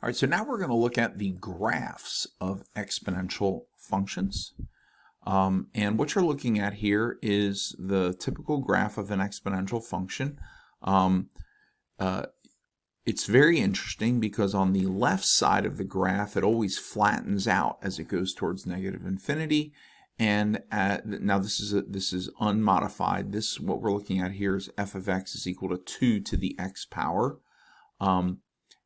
All right, so now we're going to look at the graphs of exponential functions. And what you're looking at here is the typical graph of an exponential function. It's very interesting because on the left side of the graph, it always flattens out as it goes towards negative infinity. And now this is unmodified. What we're looking at here is f of x is equal to 2 to the x power.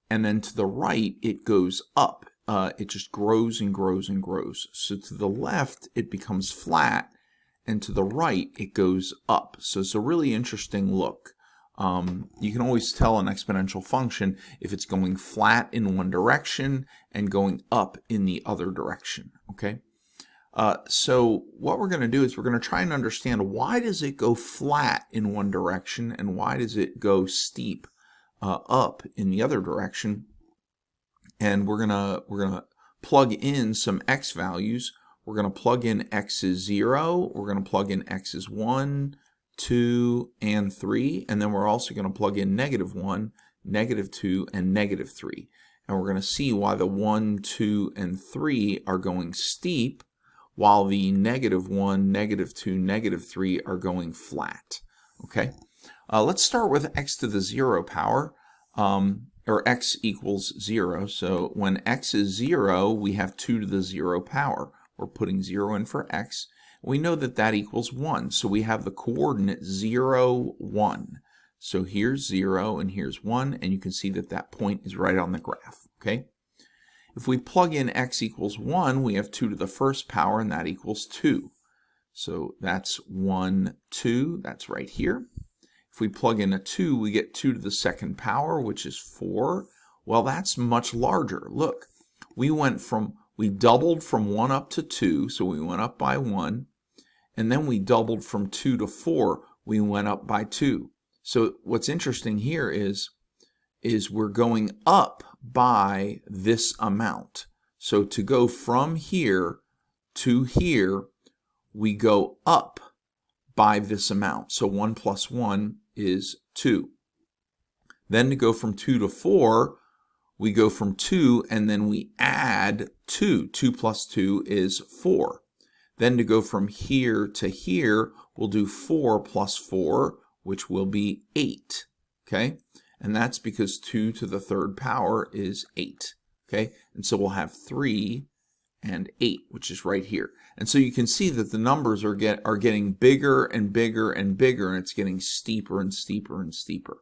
And then to the right, it goes up. It just grows and grows and grows. So to the left, it becomes flat, and to the right, it goes up. So it's a really interesting look. You can always tell an exponential function if it's going flat in one direction and going up in the other direction. Okay. So what we're going to do is we're going to try and understand, why does it go flat in one direction and why does it go steep up in the other direction. And we're gonna plug in some x values. We're gonna plug in x is 0. We're gonna plug in x is 1, 2, and 3, and then we're also gonna plug in -1, -2, and -3. And we're gonna see why the 1, 2, and 3 are going steep, while the -1, -2, -3 are going flat. Okay. Let's start with x to the 0 power, or x equals 0. So when x is 0, we have 2 to the 0 power. We're putting 0 in for x. We know that that equals 1. So we have the coordinate 0, 1. So here's 0 and here's 1, and you can see that that point is right on the graph. Okay. If we plug in x equals 1, we have 2 to the first power, and that equals 2. So that's 1, 2. That's right here. If we plug in a 2, we get 2 to the second power, which is 4. Well, that's much larger. Look, we doubled from 1 up to 2, so we went up by 1. And then we doubled from 2 to 4, we went up by 2. So what's interesting here is we're going up by this amount. So to go from here to here, we go up by this amount. So 1 plus 1 is 2. Then to go from 2 to 4, we go from 2 and then we add 2. 2 plus 2 is 4. Then to go from here to here, we'll do 4 plus 4, which will be 8. Okay? And that's because 2 to the third power is 8. Okay? And so we'll have 3 and 8, which is right here. And so you can see that the numbers are getting bigger and bigger and bigger, and it's getting steeper and steeper and steeper.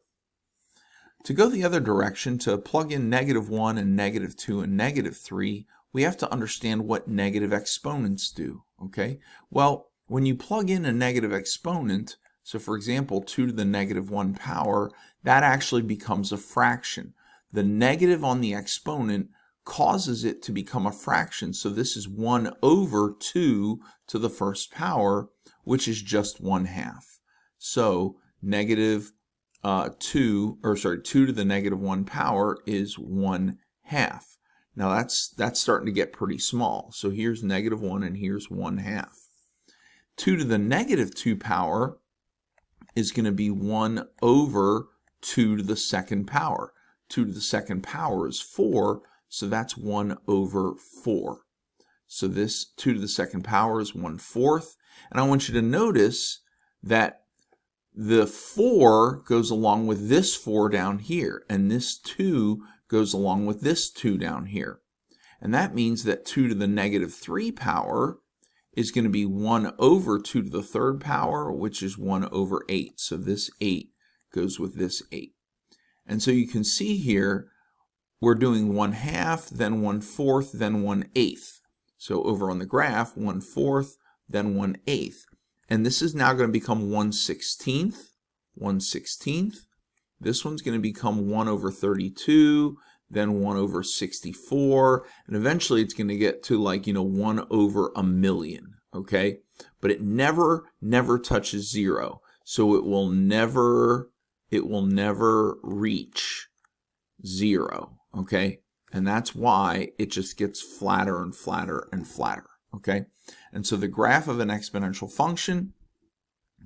To go the other direction, to plug in -1 and -2 and -3, we have to understand what negative exponents do. Okay? Well, when you plug in a negative exponent, so for example, 2 to the -1 power, that actually becomes a fraction. The negative on the exponent causes it to become a fraction. So this is 1 over 2 to the first power, which is just 1/2. So 2 to the -1 power is 1/2. Now that's starting to get pretty small. So here's -1 and here's 1/2. 2 to the -2 power is going to be 1 over 2 to the second power. 2 to the second power is 4. So that's 1 over 4. So this 2 to the second power is 1/4. And I want you to notice that the 4 goes along with this 4 down here. And this 2 goes along with this 2 down here. And that means that 2 to the -3 power is going to be 1 over 2 to the third power, which is 1 over 8. So this 8 goes with this 8. And so you can see here, we're doing 1/2, then 1/4, then 1/8. So over on the graph, 1/4, then 1/8. And this is now going to become 1/16. 1/16. This one's going to become 1 over 32, then 1 over 64. And eventually it's going to get to 1 over a million. Okay? But it never touches 0. So it will never reach 0. Okay, and that's why it just gets flatter and flatter and flatter. Okay, and so the graph of an exponential function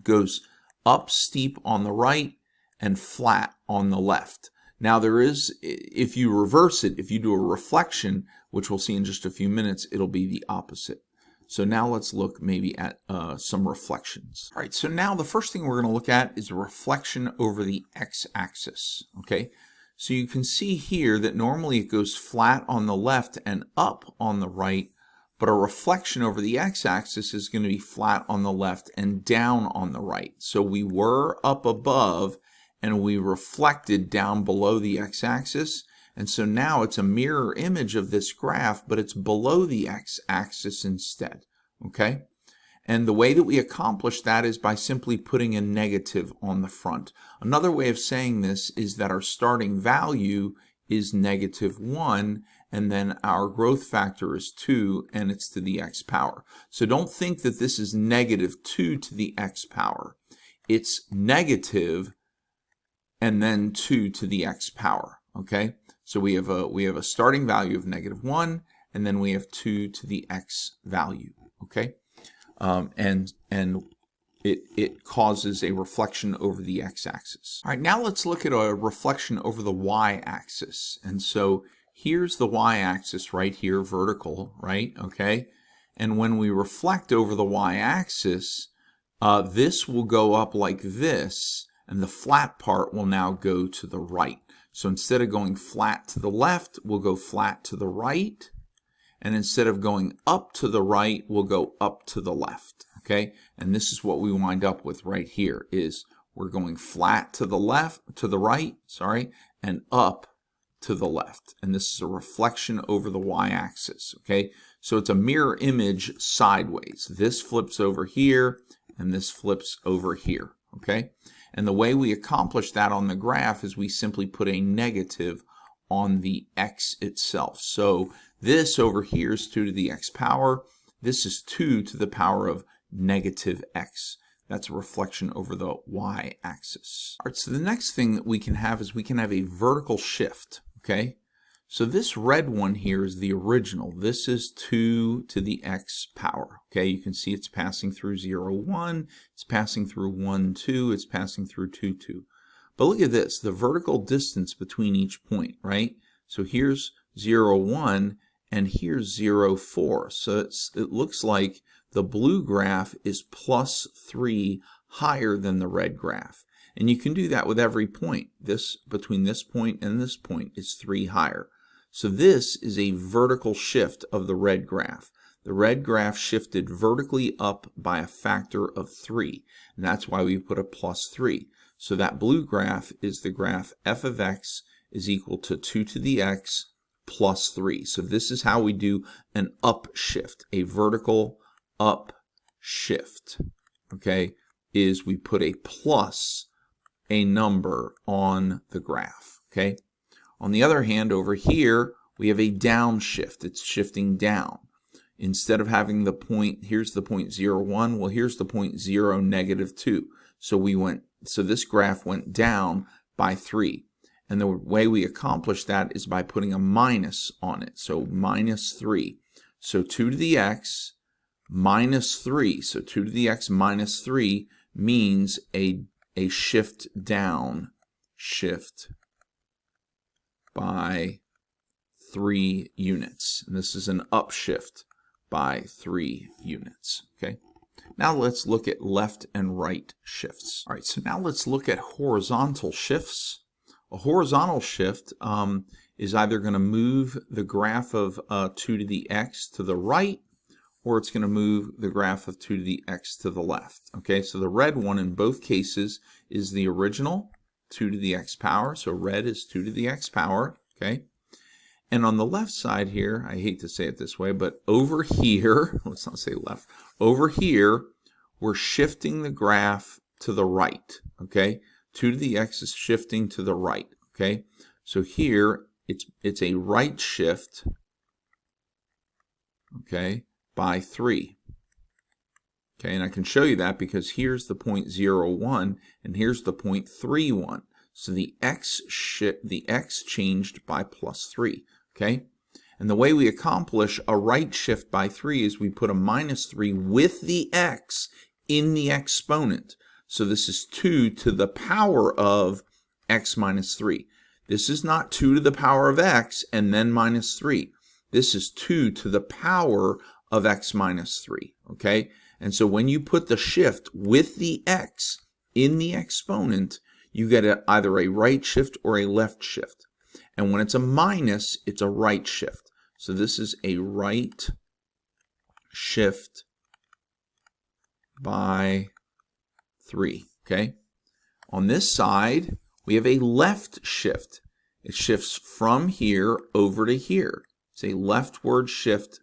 goes up steep on the right and flat on the left. Now there is, if you reverse it, if you do a reflection, which we'll see in just a few minutes, it'll be the opposite. So now let's look maybe at some reflections. All right, so now the first thing we're going to look at is a reflection over the x-axis, okay? So you can see here that normally it goes flat on the left and up on the right, but a reflection over the x-axis is going to be flat on the left and down on the right. So we were up above and we reflected down below the x-axis. And so now it's a mirror image of this graph, but it's below the x-axis instead, okay? And the way that we accomplish that is by simply putting a negative on the front. Another way of saying this is that our starting value is -1, and then our growth factor is 2, and it's to the x power. So don't think that this is -2 to the x power. It's negative and then 2 to the x power, okay? So we have a starting value of -1, and then we have 2 to the x value, okay? And it causes a reflection over the x-axis. All right, now let's look at a reflection over the y-axis. And so here's the y-axis right here, vertical, right? Okay, and when we reflect over the y-axis, this will go up like this, and the flat part will now go to the right. So instead of going flat to the left, we'll go flat to the right. And instead of going up to the right, we'll go up to the left. Okay? And this is what we wind up with right here, is we're going flat to the left, to the right, sorry, and up to the left. And this is a reflection over the y-axis. Okay? So it's a mirror image sideways. This flips over here, and this flips over here. Okay? And the way we accomplish that on the graph is we simply put a negative on the x itself. So this over here is 2 to the x power. This is 2 to the power of -x. That's a reflection over the y-axis. All right, so the next thing that we can have is we can have a vertical shift, okay? So this red one here is the original. This is 2 to the x power, okay? You can see it's passing through 0, 1. It's passing through 1, 2. It's passing through 2, 2. But look at this, the vertical distance between each point, right? So here's 0, 1, and here's 0, 4. So it looks like the blue graph is +3 higher than the red graph. And you can do that with every point. This, between this point and this point, is 3 higher. So this is a vertical shift of the red graph. The red graph shifted vertically up by a factor of 3. And that's why we put a +3. So that blue graph is the graph f of x is equal to 2 to the x plus 3. So this is how we do an upshift, a vertical upshift. Okay, is we put a plus a number on the graph. Okay. On the other hand, over here we have a downshift. It's shifting down. Instead of having the point, here's the point 0, 1. Well, here's the point 0, -2. So this graph went down by 3. And the way we accomplish that is by putting a minus on it. So -3. So 2 to the x minus 3. So 2 to the x minus 3 means a shift down, shift by 3 units. And this is an upshift by 3 units. Okay. Now let's look at left and right shifts. All right, so now let's look at horizontal shifts. A horizontal shift is either going to move the graph of 2 to the x to the right, or it's going to move the graph of 2 to the x to the left. Okay, so the red one in both cases is the original, 2 to the x power. So red is 2 to the x power. Okay. And on the left side here, I hate to say it this way, but over here, let's not say left, over here, we're shifting the graph to the right, okay? 2 to the x is shifting to the right, okay? So here, it's a right shift, okay, by 3. Okay, and I can show you that because here's the point 0, 1, and here's the point 3, 1. So the x changed by +3. Okay, and the way we accomplish a right shift by 3 is we put a -3 with the x in the exponent. So this is 2 to the power of x minus 3. This is not 2 to the power of x and then minus 3. This is 2 to the power of x minus 3, okay? And so when you put the shift with the x in the exponent, you get either a right shift or a left shift. And when it's a minus, it's a right shift. So this is a right shift by 3, okay? On this side, we have a left shift. It shifts from here over to here. It's a leftward shift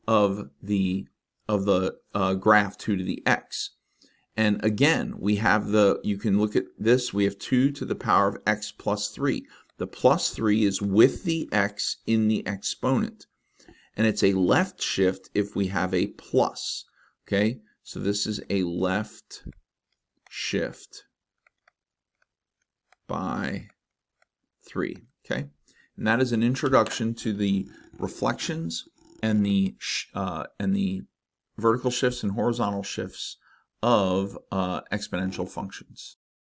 of the graph 2 to the x. And again, we have you can look at this, we have 2 to the power of x plus 3. The plus 3 is with the x in the exponent. And it's a left shift if we have a plus, okay? So this is a left shift by 3, okay? And that is an introduction to the reflections and the vertical shifts and horizontal shifts of exponential functions.